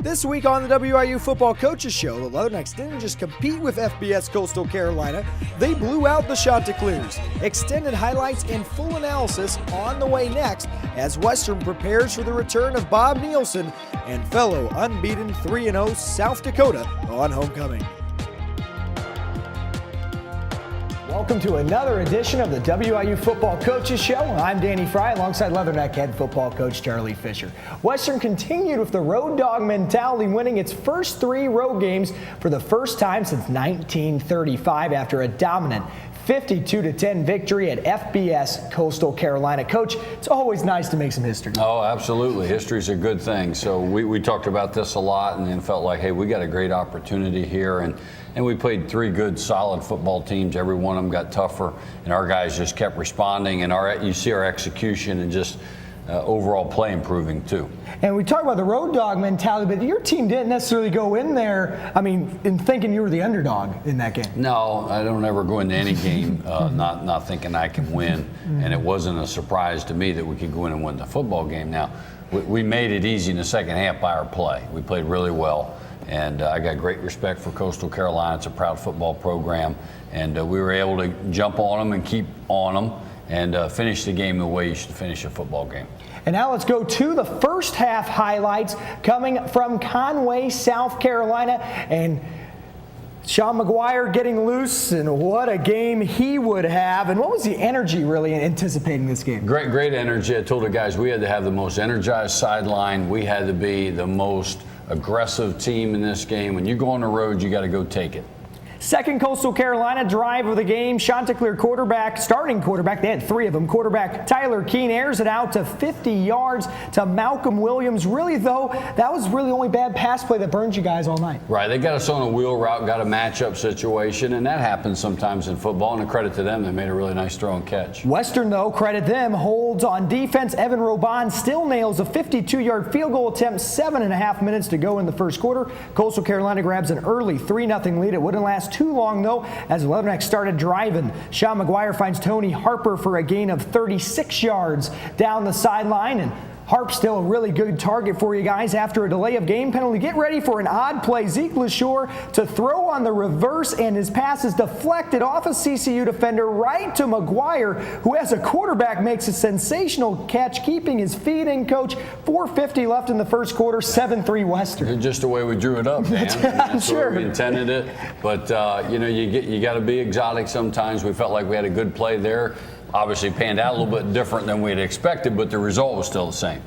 This week on the WIU Football Coaches Show, the Leathernecks didn't just compete with FBS Coastal Carolina, they blew out the Chanticleers. Extended highlights and full analysis on the way next as Western prepares for the return of Bob Nielsen and fellow unbeaten 3-0 South Dakota on homecoming. Welcome to another edition of the WIU Football Coaches Show. I'm Danny Fry alongside Leatherneck head football coach Charlie Fisher. Western continued with the road dog mentality, winning its first 3 road games for the first time since 1935 after a dominant 52-10 victory at FBS Coastal Carolina. Coach, it's always nice to make some history. Oh, absolutely. History's a good thing. So we talked about this a lot and then felt like, hey, we got a great opportunity here. And we played 3 good, solid football teams. Every one of them got tougher, and our guys just kept responding. And you see our execution and just overall play improving too. And we talk about the road dog mentality, but your team didn't necessarily go in there, in thinking you were the underdog in that game. No, I don't ever go into any game not thinking I can win. And it wasn't a surprise to me that we could go in and win the football game. Now, we made it easy in the second half by our play. We played really well. And I got great respect for Coastal Carolina. It's a proud football program. And we were able to jump on them and keep on them and finish the game the way you should finish a football game. And now let's go to the first half highlights coming from Conway, South Carolina. And Sean McGuire getting loose, and what a game he would have. And what was the energy really anticipating this game? Great energy. I told the guys we had to have the most energized sideline. We had to be the most aggressive team in this game. When you go on the road, you got to go take it. Second Coastal Carolina drive of the game. Chanticleer starting quarterback, they had 3 of them. Quarterback Tyler Keene airs it out to 50 yards to Malcolm Williams. Really, though, that was really the only bad pass play that burned you guys all night. Right, they got us on a wheel route, got a matchup situation, and that happens sometimes in football, and a credit to them, they made a really nice throw and catch. Western, though, credit them, holds on defense. Evan Robon still nails a 52-yard field goal attempt, 7.5 minutes to go in the first quarter. Coastal Carolina grabs an early 3-0 lead. It wouldn't last too long, though, as the Leathernecks started driving. Sean McGuire finds Tony Harper for a gain of 36 yards down the sideline, and Harp's still a really good target for you guys after a delay of game penalty. Get ready for an odd play. Zeke LaShore to throw on the reverse, and his pass is deflected off a CCU defender right to McGuire, who as a quarterback makes a sensational catch, keeping his feet in, Coach. 4:50 left in the first quarter, 7-3 Western. Just the way we drew it up, man. That's sure. We intended it, but you got to be exotic sometimes. We felt like we had a good play there. Obviously panned out a little bit different than we had expected, but the result was still the same.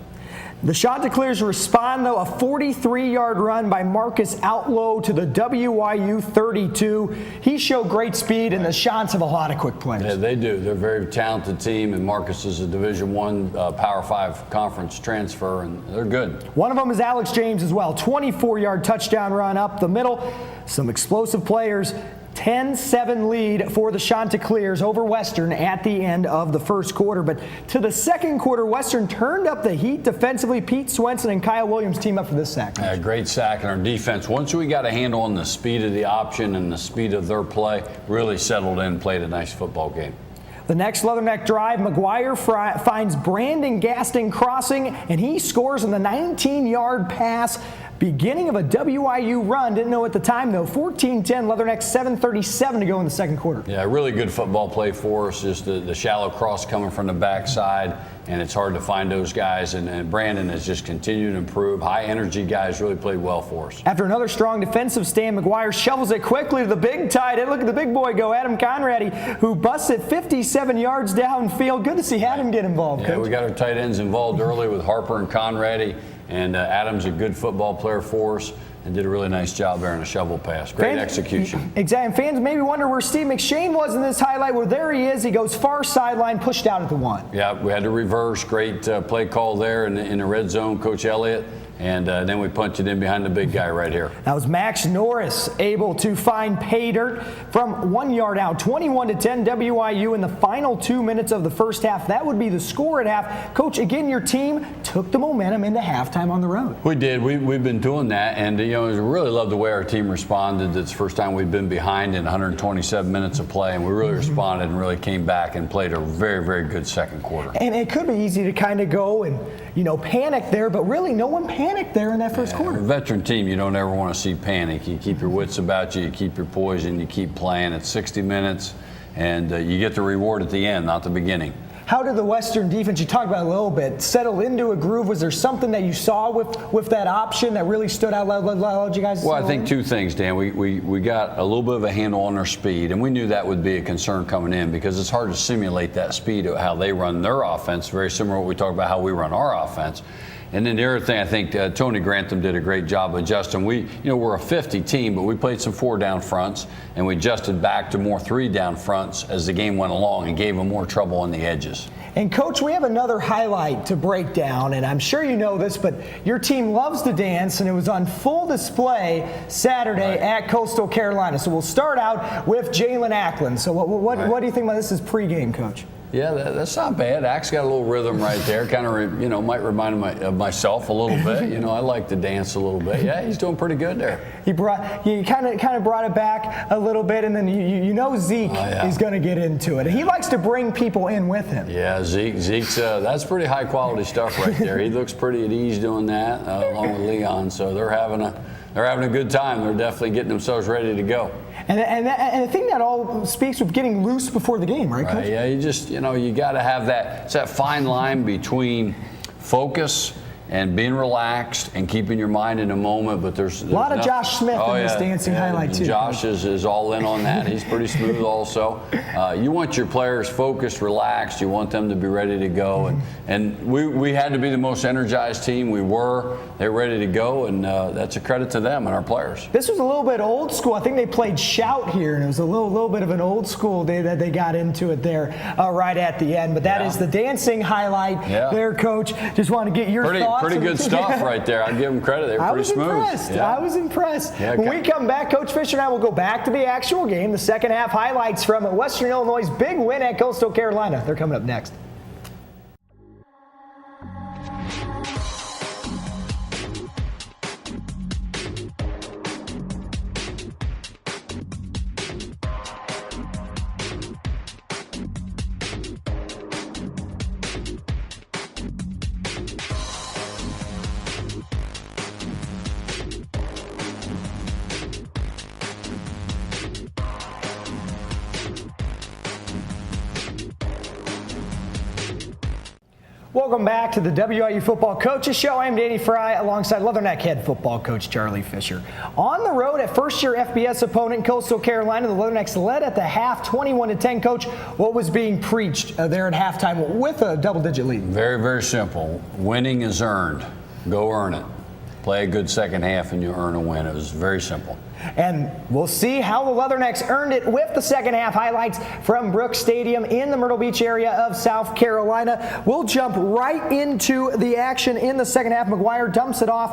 The Chanticleers respond, though, a 43-yard run by Marcus Outlow to the WIU 32. He showed great speed, and the Chants have a lot of quick players. Yeah, they do. They're a very talented team, and Marcus is a Division I Power 5 conference transfer, and they're good. One of them is Alex James as well. 24-yard touchdown run up the middle. Some explosive players. 10-7 lead for the Chanticleers over Western at the end of the first quarter. But to the second quarter, Western turned up the heat defensively. Pete Swenson and Kyle Williams team up for this sack. Yeah, great sack. And our defense, once we got a handle on the speed of the option and the speed of their play, really settled in, played a nice football game. The next Leatherneck drive, McGuire finds Brandon Gaston crossing, and he scores on the 19-yard pass. Beginning of a WIU run. Didn't know at the time, though. 14-10, Leathernecks, 7:37 to go in the second quarter. Yeah, really good football play for us. Just the shallow cross coming from the backside, and it's hard to find those guys. And Brandon has just continued to improve. High-energy guys really played well for us. After another strong defensive stand, McGuire shovels it quickly to the big tight end. Look at the big boy go, Adam Conrady, who busts it 57 yards downfield. Good to see Adam get involved, Coach. Yeah, we got our tight ends involved early with Harper and Conrady. And Adam's a good football player for us and did a really nice job there in a shovel pass. Great execution. Exactly. Fans maybe wonder where Steve McShane was in this highlight. Well, there he is. He goes far sideline, pushed out at the 1. Yeah, we had to reverse. Great play call there in the red zone, Coach Elliott. And then we punched it in behind the big guy right here. That was Max Norris able to find pay dirt from 1 yard out. 21-10 WIU in the final 2 minutes of the first half. That would be the score at half. Coach, again, your team took the momentum into halftime on the road. We did. We've been doing that. And, we really love the way our team responded. It's the first time we've been behind in 127 minutes of play. And we really responded and really came back and played a very, very good second quarter. And it could be easy to kind of go and panic there, but really no one panicked there in that first quarter. A veteran team, you don't ever want to see panic. You keep your wits about you, you keep your poise, and you keep playing. It's 60 minutes, and you get the reward at the end, not the beginning. How did the Western defense, you talked about it a little bit, settle into a groove? Was there something that you saw with that option that really stood out, allowed you guys to Well, I think two things, Dan. We got a little bit of a handle on their speed, and we knew that would be a concern coming in because it's hard to simulate that speed of how they run their offense, very similar to what we talk about how we run our offense. And then the other thing, I think Tony Grantham did a great job adjusting. We're a 50 team, but we played some 4-down fronts, and we adjusted back to more 3-down fronts as the game went along and gave them more trouble on the edges. And Coach, we have another highlight to break down, and I'm sure you know this, but your team loves to dance, and it was on full display Saturday at Coastal Carolina. So we'll start out with Jalen Ackland. So what do you think about this as pregame, Coach? Yeah, that's not bad. Ack's got a little rhythm right there. Kind of, might remind me of myself a little bit. I like to dance a little bit. Yeah, he's doing pretty good there. He kind of brought it back a little bit, and then Zeke is going to get into it. He likes to bring people in with him. Yeah, Zeke's that's pretty high quality stuff right there. He looks pretty at ease doing that along with Leon. So they're having a good time. They're definitely getting themselves ready to go. And I think that all speaks with getting loose before the game, right, Coach? Yeah, you just, you got to have that fine line between focus and being relaxed and keeping your mind in the moment. But there's a lot of Josh Smith in this dancing highlight, too. Josh is all in on that. He's pretty smooth also. You want your players focused, relaxed. You want them to be ready to go. And we had to be the most energized team. They're ready to go, and that's a credit to them and our players. This was a little bit old school. I think they played shout here, and it was a little bit of an old school day that they got into it there right at the end. But that is the dancing highlight there, Coach. Just want to get your thoughts. Pretty good stuff right there. I'd give them credit. They were pretty smooth. I was impressed. Yeah, when we come back, Coach Fisher and I will go back to the actual game, the second half highlights from Western Illinois' big win at Coastal Carolina. They're coming up next. Welcome back to the WIU Football Coaches Show. I'm Danny Fry alongside Leatherneck head football coach Charlie Fisher. On the road at first-year FBS opponent Coastal Carolina, the Leathernecks led at the half 21-10. Coach, what was being preached there at halftime with a double-digit lead? Very, very simple. Winning is earned. Go earn it. Play a good second half and you earn a win. It was very simple. And we'll see how the Leathernecks earned it with the second half highlights from Brooks Stadium in the Myrtle Beach area of South Carolina. We'll jump right into the action in the second half. McGuire dumps it off.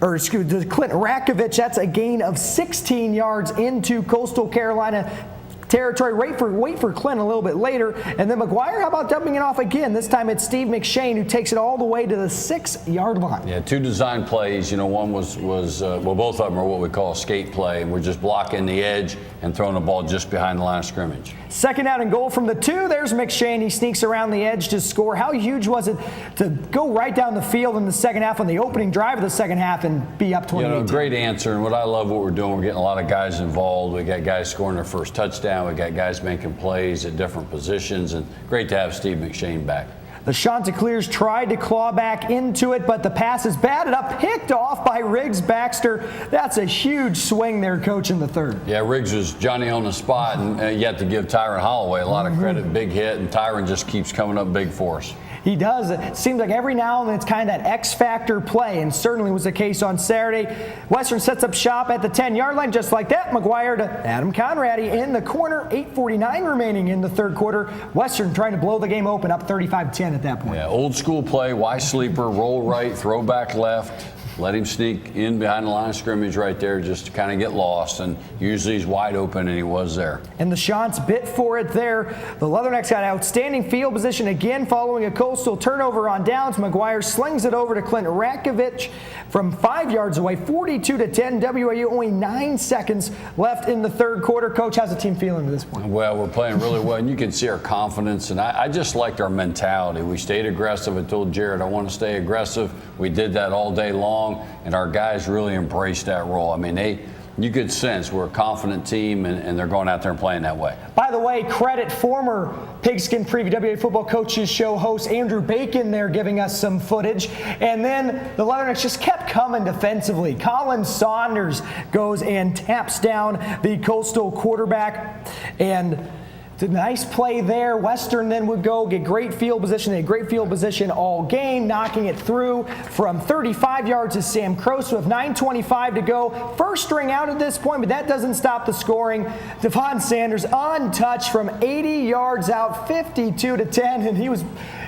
Clint Rakovich, that's a gain of 16 yards into Coastal Carolina territory. Wait for Clint a little bit later. And then McGuire, how about dumping it off again? This time it's Steve McShane who takes it all the way to the 6-yard line. Yeah, two design plays. One was both of them are what we call a skate play. We're just blocking the edge and throwing the ball just behind the line of scrimmage. Second out and goal from the 2. There's McShane. He sneaks around the edge to score. How huge was it to go right down the field in the second half on the opening drive of the second half and be up 28? Great answer. And what I love what we're doing, we're getting a lot of guys involved. We got guys scoring their first touchdown. We got guys making plays at different positions, and great to have Steve McShane back. The Chanticleers tried to claw back into it, but the pass is batted up, picked off by Riggs Baxter. That's a huge swing there, Coach, in the third. Yeah, Riggs was Johnny on the spot, and yet to give Tyron Holloway a lot of credit. Big hit, and Tyron just keeps coming up big for us. He does. It seems like every now and then it's kind of that X-factor play, and certainly was the case on Saturday. Western sets up shop at the 10-yard line just like that. McGuire to Adam Conradi in the corner. 8:49 remaining in the third quarter. Western trying to blow the game open, up 35-10 at that point. Yeah, old school play, Y sleeper, roll right, throw back left. let him sneak in behind the line of scrimmage right there just to kind of get lost, and usually he's wide open, and he was there. And the Chants bit for it there. The Leathernecks got outstanding field position again following a Coastal turnover on downs. McGuire slings it over to Clint Rakovic from 5 yards away, 42-10. WIU only 9 seconds left in the third quarter. Coach, how's the team feeling at this point? Well, we're playing really well, and you can see our confidence, and I just liked our mentality. We stayed aggressive. I told Jared I want to stay aggressive. We did that all day long, and our guys really embraced that role. I mean, you could sense we're a confident team, and they're going out there and playing that way. By the way, credit former Pigskin Preview WIU Football Coaches Show host Andrew Bacon there giving us some footage. And then the Leathernecks just kept coming defensively. Colin Saunders goes and taps down the Coastal quarterback, and it's a nice play there. Western then would go get great field position. They had great field position all game, knocking it through from 35 yards to Sam Croce with 9:25 to go. First string out at this point, but that doesn't stop the scoring. Devon Sanders untouched from 80 yards out, 52-10, and he was,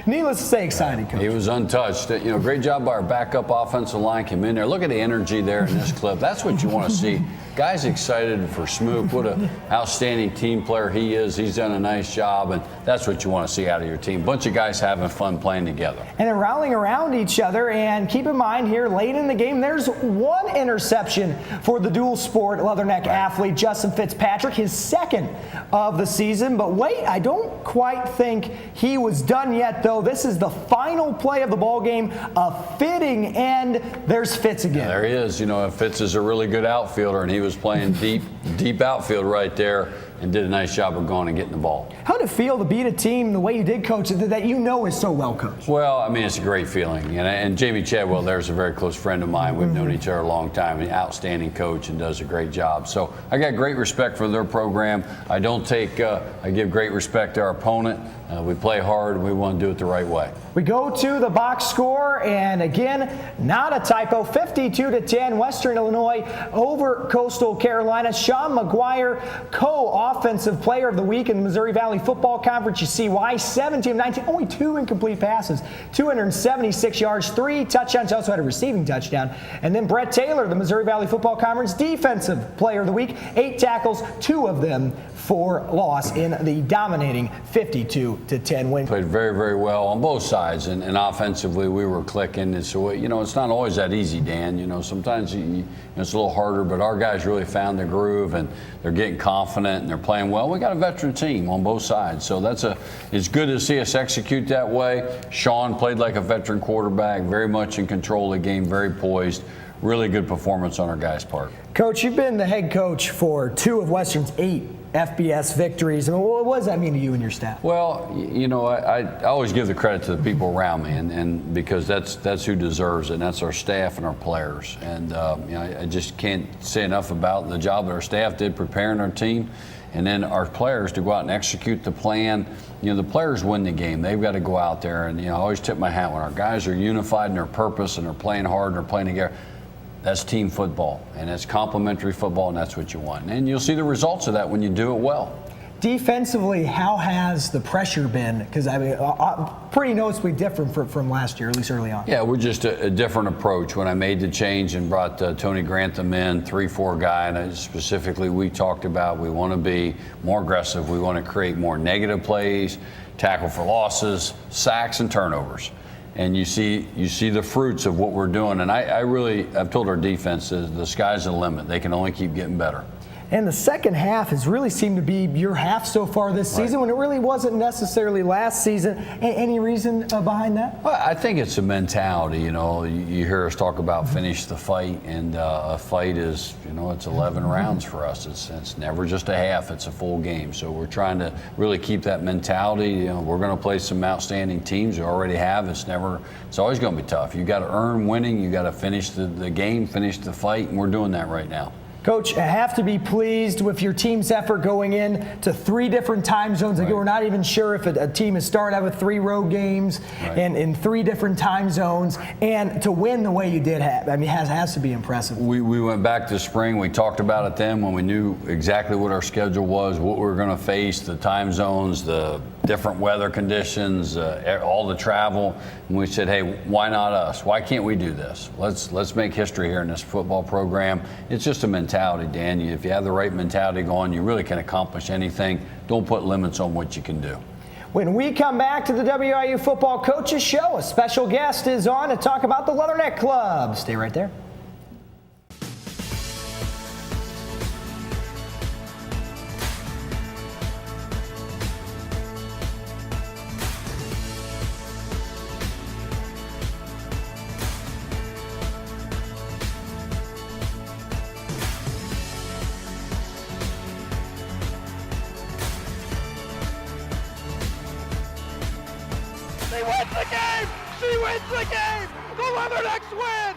needless to say, excited. Coach. He was untouched. Great job by our backup offensive line. Came in there. Look at the energy there in this clip. That's what you want to see. Guys excited for Smook. What an outstanding team player he is. He's done a nice job, and that's what you want to see out of your team. Bunch of guys having fun playing together. And they're rallying around each other. And keep in mind here, late in the game, there's one interception for the dual sport Leatherneck athlete, Justin Fitzpatrick, his second of the season. But wait, I don't quite think he was done yet, though. This is the final play of the ball game, a fitting end. There's Fitz again. Yeah, there he is. Fitz is a really good outfielder, and he was playing deep outfield right there and did a nice job of going and getting the ball. How did it feel to beat a team the way you did, Coach, that is so well coached? Well, I mean, it's a great feeling. And Jamie Chadwell there's a very close friend of mine. We've known each other a long time. An outstanding coach and does a great job. So I got great respect for their program. I give great respect to our opponent. We play hard, and we want to do it the right way. We go to the box score, and again, not a typo, 52-10, Western Illinois over Coastal Carolina. Sean McGuire, co-offensive player of the week in the Missouri Valley Football Conference. You see why, 17 of 19, only 2 incomplete passes, 276 yards, 3 touchdowns. He also had a receiving touchdown. And then Brett Taylor, the Missouri Valley Football Conference defensive player of the week, 8 tackles, 2 of them for loss in the dominating 52-10 win. Played very, very well on both sides, and offensively we were clicking. And so, it's not always that easy, Dan. Sometimes it's a little harder, but our guys really found the groove, and they're getting confident, and they're playing well. We got a veteran team on both sides, so it's good to see us execute that way. Sean played like a veteran quarterback, very much in control of the game, very poised. Really good performance on our guys' part. Coach, you've been the head coach for 2 of Western's 8 FBS victories. I mean, what does that mean to you and your staff? Well, I always give the credit to the people around me, and because that's who deserves it, and that's our staff and our players. And I just can't say enough about the job that our staff did preparing our team, and then our players to go out and execute the plan. The players win the game. They've got to go out there, and I always tip my hat when our guys are unified in their purpose and they're playing hard and they're playing together. That's team football, and that's complementary football, and that's what you want. And you'll see the results of that when you do it well. Defensively, how has the pressure been? Because, pretty noticeably different from last year, at least early on. Yeah, we're just a different approach. When I made the change and brought Tony Grantham in, 3-4 guy, and specifically we talked about we want to be more aggressive. We want to create more negative plays, tackle for losses, sacks, and turnovers. And you see the fruits of what we're doing. And I've told our defense that the sky's the limit. They can only keep getting better. And the second half has really seemed to be your half so far this season, when it really wasn't necessarily last season. Any reason behind that? Well, I think it's a mentality. You hear us talk about finish the fight, and a fight is, it's 11 rounds for us. It's never just a half, it's a full game. So we're trying to really keep that mentality. We're going to play some outstanding teams. We already have. It's always going to be tough. You got to earn winning. You got to finish the game, finish the fight, and we're doing that right now. Coach, I have to be pleased with your team's effort going in to 3 different time zones. Right. We're not even sure if a team is starting out with 3 road games and in 3 different time zones, and to win the way you did has to be impressive. We went back to spring. We talked about it then when we knew exactly what our schedule was, what we were going to face, the time zones, the different weather conditions, all the travel, and we said, hey, why not us? Why can't we do this? Let's make history here in this football program. It's just a mentality, Dan. If you have the right mentality going, you really can accomplish anything. Don't put limits on what you can do. When we come back to the WIU Football Coaches Show, a special guest is on to talk about the Leatherneck Club. Stay right there. She wins the game! She wins the game! The Leathernecks win!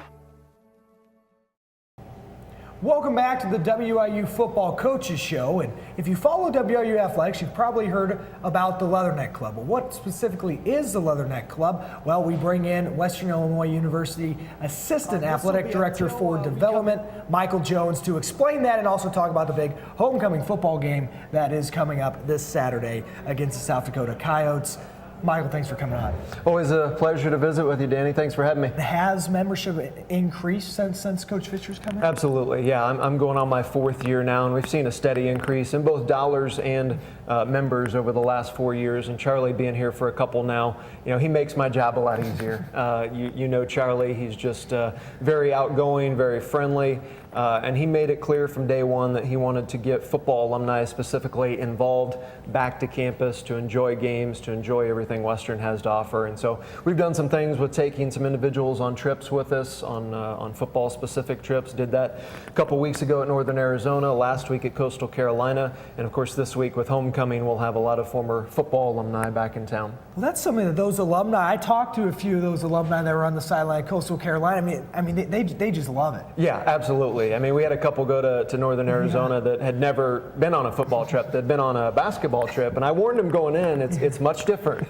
Welcome back to the WIU Football Coaches Show. And if you follow WIU athletics, you've probably heard about the Leatherneck Club. Well, what specifically is the Leatherneck Club? Well, we bring in Western Illinois University Assistant Athletic Director for Development, Michael Jones, to explain that and also talk about the big homecoming football game that is coming up this Saturday against the South Dakota Coyotes. Michael, thanks for coming on. Always a pleasure to visit with you, Danny. Thanks for having me. Has membership increased since Coach Fisher's come in? Absolutely, yeah. I'm going on my 4th year now, and we've seen a steady increase in both dollars and members over the last 4 years. And Charlie being here for a couple now, he makes my job a lot easier. You know Charlie, he's just very outgoing, very friendly. And he made it clear from day one that he wanted to get football alumni specifically involved back to campus to enjoy games, to enjoy everything Western has to offer. And so we've done some things with taking some individuals on trips with us, on football specific trips. Did that a couple weeks ago at Northern Arizona, last week at Coastal Carolina, and of course this week with homecoming we'll have a lot of former football alumni back in town. Well, that's something that those alumni, I talked to a few of those alumni that were on the sideline at Coastal Carolina. I mean they just love it. Yeah, absolutely. I mean, we had a couple go to Northern Arizona that had never been on a football trip, that had been on a basketball trip, and I warned them going in, it's much different.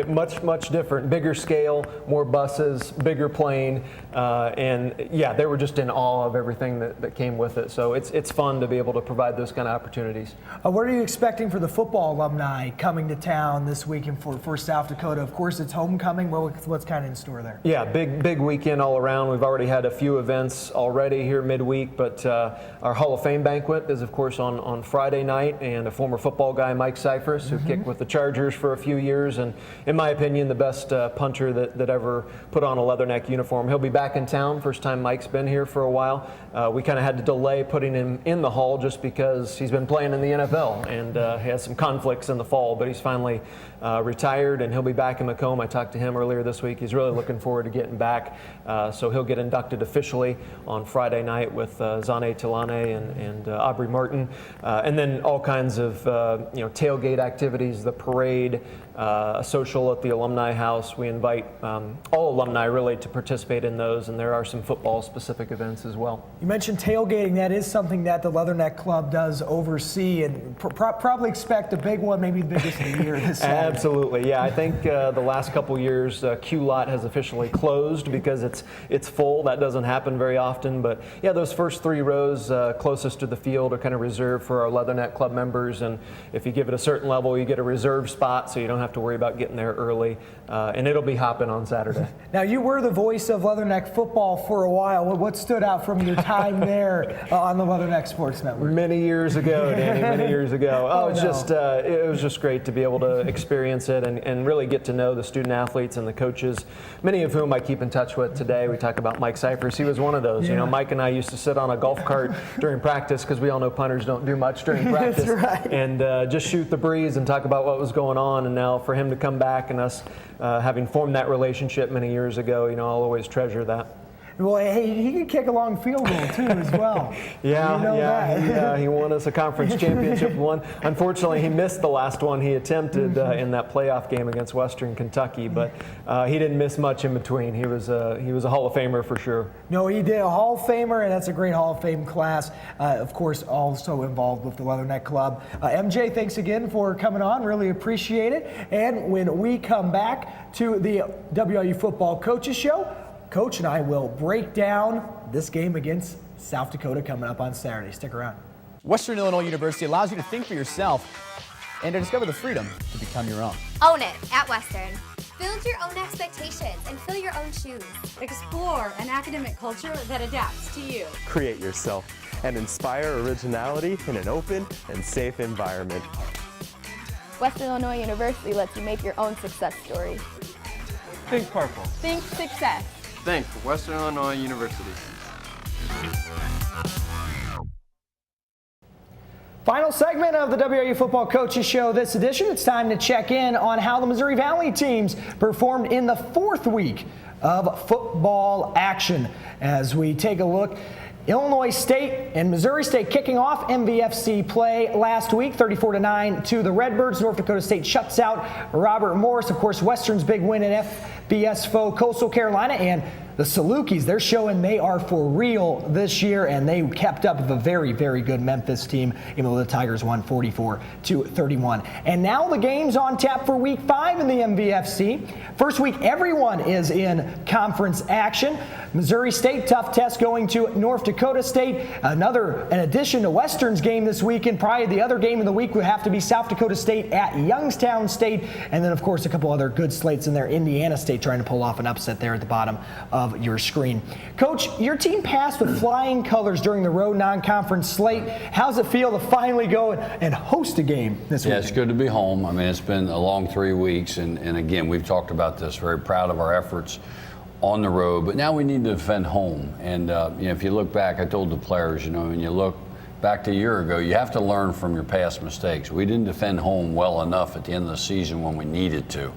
Much different. Bigger scale, more buses, bigger plane, and yeah, they were just in awe of everything that came with it. So it's fun to be able to provide those kind of opportunities. What are you expecting for the football alumni coming to town this weekend for South Dakota? Of course, it's homecoming. What's kind of in store there? Yeah, big weekend all around. We've already had a few events already here midweek, but our Hall of Fame banquet is, of course, on Friday night, and a former football guy, Mike Cyphers, who kicked with the Chargers for a few years, and in my opinion, the best punter that ever put on a Leatherneck uniform. He'll be back in town. First time Mike's been here for a while. We kind of had to delay putting him in the Hall just because he's been playing in the NFL and he has some conflicts in the fall, but he's finally retired, and he'll be back in Macomb. I talked to him earlier this week. He's really looking forward to getting back. So he'll get inducted officially on Friday night with Zane Tilane and Aubrey Martin. And then all kinds of tailgate activities, the parade, a social at the Alumni House. We invite all alumni really to participate in those, and there are some football specific events as well. You mentioned tailgating. That is something that the Leatherneck Club does oversee, and probably expect a big one, maybe the biggest of the year this Saturday. Absolutely, yeah. I think the last couple years, Q Lot has officially closed because it's full. That doesn't happen very often, but yeah, those first 3 rows closest to the field are kind of reserved for our Leatherneck Club members, and if you give it a certain level, you get a reserved spot, so you don't have to worry about getting there early, and it'll be hopping on Saturday. Now, you were the voice of Leatherneck football for a while. What stood out from your time there on the Leatherneck Sports Network? Many years ago, Danny, many years ago. It was just great to be able to experience it and really get to know the student athletes and the coaches, many of whom I keep in touch with today. We talk about Mike Cyphers. He was one of those. Yeah. Mike and I used to sit on a golf cart during practice, because we all know punters don't do much during practice. That's right. And just shoot the breeze and talk about what was going on. And now for him to come back and us having formed that relationship many years ago, I'll always treasure that. Well, hey, he can kick a long field goal too, as well. He won us a conference championship one. Unfortunately, he missed the last one he attempted in that playoff game against Western Kentucky, but he didn't miss much in between. He was a Hall of Famer for sure. No, he did, a Hall of Famer, and that's a great Hall of Fame class. Of course, also involved with the Leatherneck Club. MJ, thanks again for coming on. Really appreciate it. And when we come back to the WIU Football Coaches Show, Coach and I will break down this game against South Dakota coming up on Saturday. Stick around. Western Illinois University allows you to think for yourself and to discover the freedom to become your own. Own it at Western. Build your own expectations and fill your own shoes. Explore an academic culture that adapts to you. Create yourself and inspire originality in an open and safe environment. Western Illinois University lets you make your own success story. Think purple. Think success. Think Western Illinois University. Final segment of the WIU Football Coaches Show this edition. It's time to check in on how the Missouri Valley teams performed in the fourth week of football action. As we take a look, Illinois State and Missouri State kicking off MVFC play last week, 34-9 to the Redbirds. North Dakota State shuts out Robert Morris. Of course, Western's big win in FBS foe Coastal Carolina, and the Salukis, they're showing they are for real this year, and they kept up with a very, very good Memphis team, even though the Tigers won 44-31. And now the game's on tap for Week 5 in the MVFC. First week, everyone is in conference action. Missouri State, tough test going to North Dakota State. An addition to Western's game this weekend. Probably the other game of the week would have to be South Dakota State at Youngstown State. And then, of course, a couple other good slates in there. Indiana State trying to pull off an upset there at the bottom of your screen. Coach, your team passed with flying colors during the road non-conference slate. How's it feel to finally go and host a game this week? Yeah, it's good to be home. I mean, it's been a long 3 weeks, and again, we've talked about this. Very proud of our efforts on the road, but now we need to defend home. And if you look back, I told the players, when you look back to a year ago, you have to learn from your past mistakes. We didn't defend home well enough at the end of the season when we needed to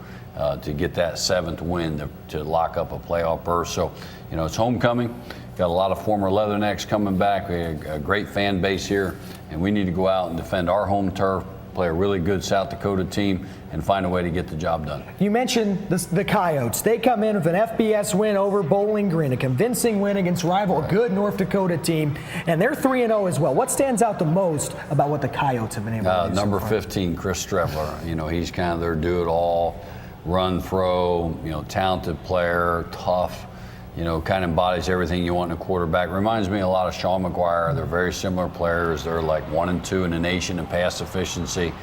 get that 7th win to lock up a playoff berth. So, it's homecoming. Got a lot of former Leathernecks coming back. We have a great fan base here, and we need to go out and defend our home turf, play a really good South Dakota team, and find a way to get the job done. You mentioned the Coyotes. They come in with an FBS win over Bowling Green, a convincing win against rival, good North Dakota team, and they're 3-0 as well. What stands out the most about what the Coyotes have been able to do? Number 15, Chris Strebler. He's kind of their do-it-all, run, throw, talented player, tough, kind of embodies everything you want in a quarterback. Reminds me a lot of Sean McGuire. They're very similar players. They're like 1 and 2 in the nation in pass efficiency.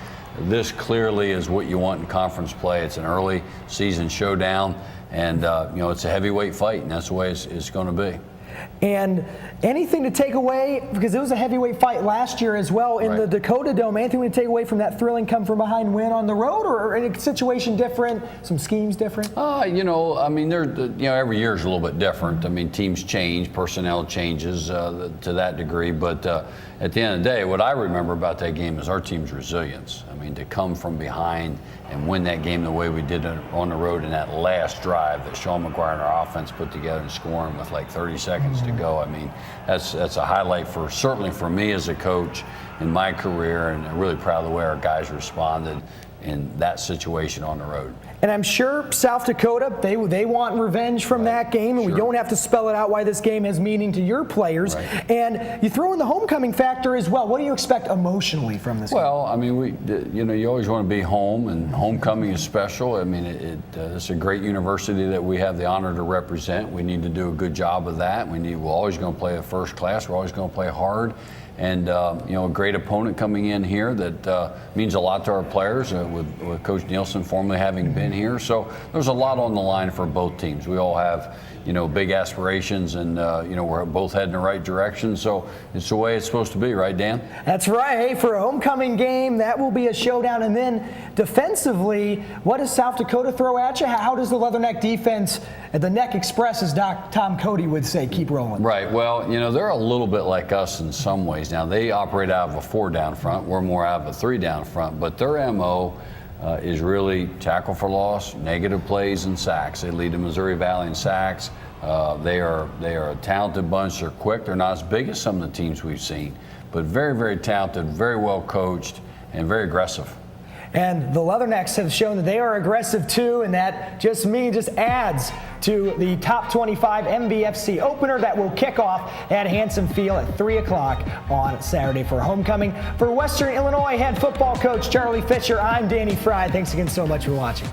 This clearly is what you want in conference play. It's an early season showdown, and it's a heavyweight fight, and that's the way it's going to be. And anything to take away, because it was a heavyweight fight last year as well in the Dakota Dome, anything to take away from that thrilling come from behind win on the road, or any situation different, some schemes different? Every year is a little bit different. I mean, teams change, personnel changes to that degree, but at the end of the day, what I remember about that game is our team's resilience. I mean, to come from behind and win that game the way we did on the road in that last drive that Sean McGuire and our offense put together and scoring with like 30 seconds to go. I mean, that's a highlight certainly for me as a coach in my career, and I'm really proud of the way our guys responded in that situation on the road. And I'm sure South Dakota, they want revenge from that game, and we don't have to spell it out why this game has meaning to your players. And you throw in the homecoming factor as well. What do you expect emotionally from this game? Well, I mean, you always want to be home, and homecoming is special. I mean, it's a great university that we have the honor to represent. We need to do a good job of that. We're always going to play a first class. We're always going to play hard. And, a great opponent coming in here that means a lot to our players with Coach Nielsen formerly having been here. So there's a lot on the line for both teams. We all have, big aspirations, and, we're both heading the right direction. So it's the way it's supposed to be, right, Dan? That's right. Hey, for a homecoming game, that will be a showdown. And then defensively, what does South Dakota throw at you? How does the Leatherneck defense, the Neck Express, as Tom Cody would say, keep rolling? Right. Well, they're a little bit like us in some ways. Now, they operate out of a 4-down front. We're more out of a 3-down front. But their MO is really tackle for loss, negative plays, and sacks. They lead the Missouri Valley in sacks. They are a talented bunch. They're quick. They're not as big as some of the teams we've seen, but very, very talented, very well coached, and very aggressive. And the Leathernecks have shown that they are aggressive too, and that just adds to the top 25 MVFC opener that will kick off at Hanson Field at 3 o'clock on Saturday for homecoming. For Western Illinois head football coach Charlie Fisher, I'm Danny Fry. Thanks again so much for watching.